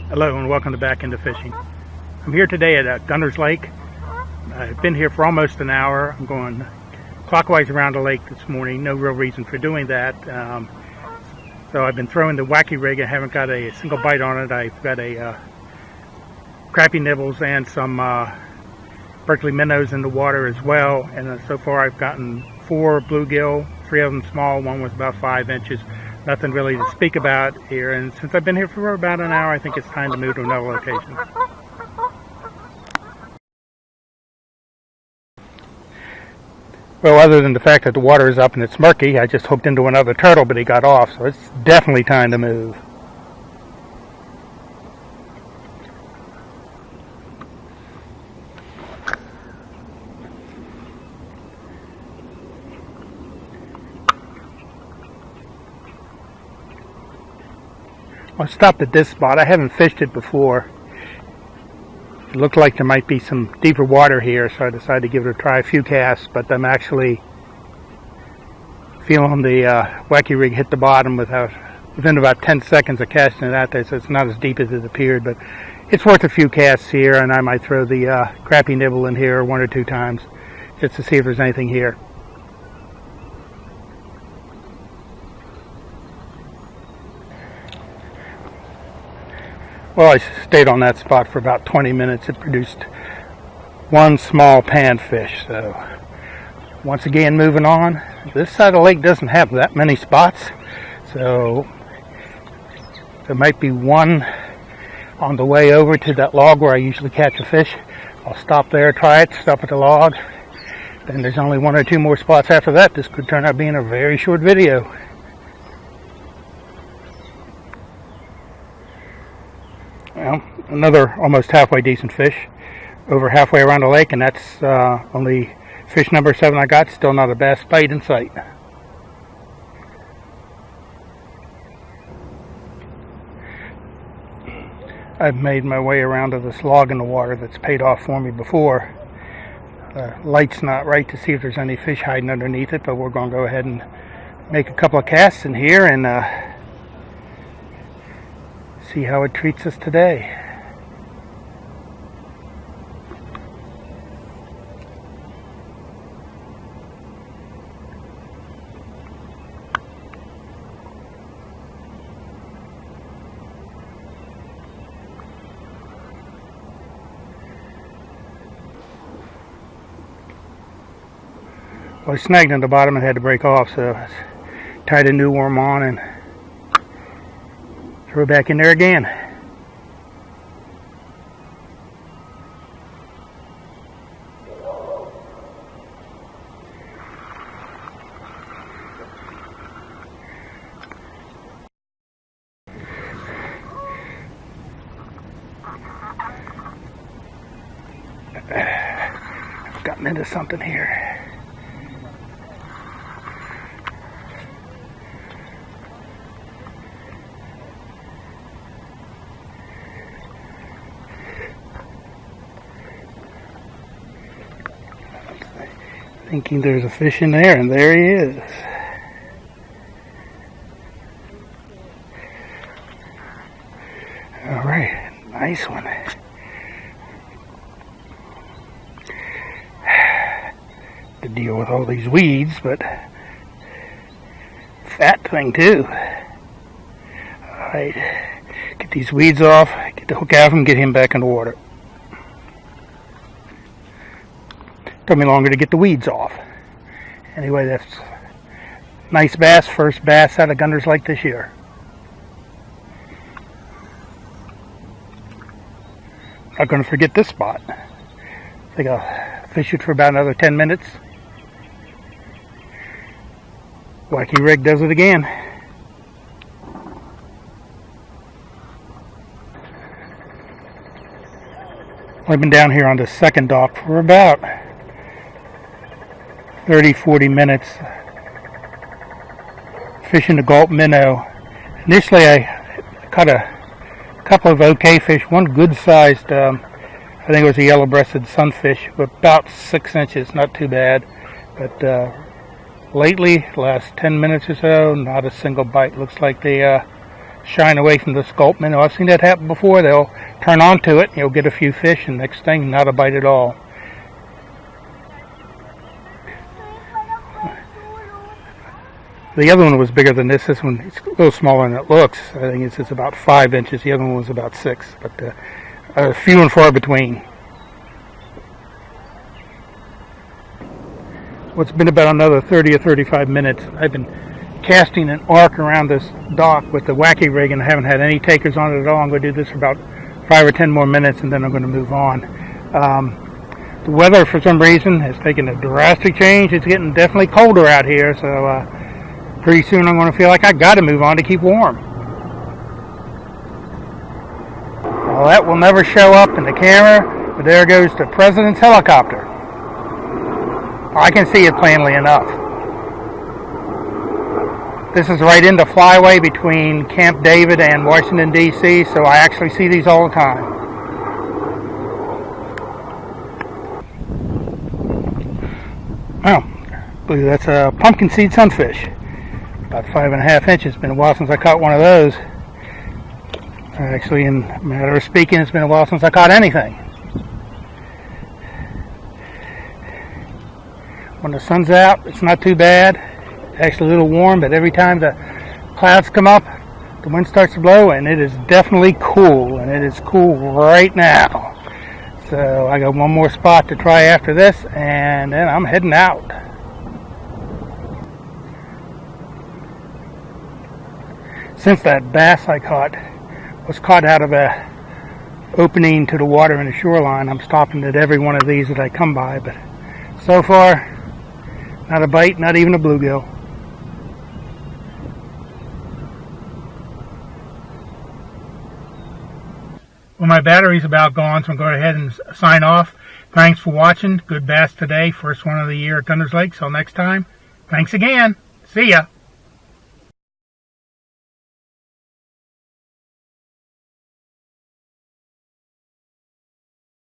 Hello and welcome to Back Into Fishing. I'm here today at Gunner's Lake. I've been here for almost an hour. I'm going clockwise around the lake this morning. No real reason for doing that. So I've been throwing the wacky rig. I haven't got a single bite on it. I've got a Crappie Nibbles and some Berkley Minnows in the water as well. And so far I've gotten 4 bluegill, 3 of them small, one was about 5 inches. Nothing really to speak about here, and since I've been here for about an hour, I think it's time to move to another location. Well, other than the fact that the water is up and it's murky, I just hooked into another turtle, but he got off, so it's definitely time to move. I stopped at this spot. I haven't fished it before. It looked like there might be some deeper water here, so I decided to give it a try, a few casts, but I'm actually feeling the wacky rig hit the bottom within about 10 seconds of casting it out there, so it's not as deep as it appeared, but it's worth a few casts here, and I might throw the crappie nibble in here 1 or 2 times just to see if there's anything here. Well, I stayed on that spot for about 20 minutes. It produced 1 small panfish. So once again, moving on. This side of the lake doesn't have that many spots, so there might be one on the way over to that log where I usually catch a fish. I'll stop there, try it, stop at the log. Then there's only 1 or 2 more spots after that. This could turn out being a very short video. Well, another almost halfway decent fish, over halfway around the lake, and that's only fish number 7 I got. Still not a bass bite in sight. I've made my way around to this log in the water that's paid off for me before. Light's not right to see if there's any fish hiding underneath it, but we're going to go ahead and make a couple of casts in here and see how it treats us today. Well, I snagged on the bottom and had to break off, so I tied a new worm on and throw it back in there again. I've gotten into something here. Thinking there's a fish in there, and there he is. Alright, nice one. To deal with all these weeds, but fat thing too. Alright, get these weeds off, get the hook out of him, get him back in the water. Took me longer to get the weeds off. Anyway, that's nice bass, first bass out of Gunner's Lake this year. Not going to forget this spot. I think I'll fish it for about another 10 minutes. Wacky rig does it again. I've been down here on the second dock for about 30-40 minutes fishing the Gulp minnow. Initially I caught a couple of okay fish, one good sized, I think it was a yellow-breasted sunfish, about 6 inches, not too bad, but lately, last 10 minutes or so, not a single bite. Looks like they shying away from this Gulp minnow. I've seen that happen before. They'll turn onto it, and you'll get a few fish, and next thing, not a bite at all. The other one was bigger than this. This one is a little smaller than it looks. I think it's about 5 inches. The other one was about 6, but few and far between. Well, it's been about another 30 or 35 minutes. I've been casting an arc around this dock with the wacky rig, and I haven't had any takers on it at all. I'm going to do this for about 5 or 10 more minutes, and then I'm going to move on. The weather, for some reason, has taken a drastic change. It's getting definitely colder out here, so pretty soon I'm going to feel like I got to move on to keep warm. Well, that will never show up in the camera, but there goes the President's helicopter. I can see it plainly enough. This is right in the flyway between Camp David and Washington, D.C., so I actually see these all the time. Oh, I believe that's a pumpkin seed sunfish. About 5.5 inches. It's been a while since I caught one of those. Actually, in a matter of speaking, it's been a while since I caught anything. When the sun's out, it's not too bad. Actually a little warm, but every time the clouds come up, the wind starts to blow, and it is definitely cool, and it is cool right now. So I got one more spot to try after this, and then I'm heading out. Since that bass I caught was caught out of a opening to the water in the shoreline, I'm stopping at every one of these that I come by, but so far, not a bite, not even a bluegill. Well, my battery's about gone, so I'm going to go ahead and sign off. Thanks for watching. Good bass today. First one of the year at Dunder's Lake. Till next time, thanks again. See ya.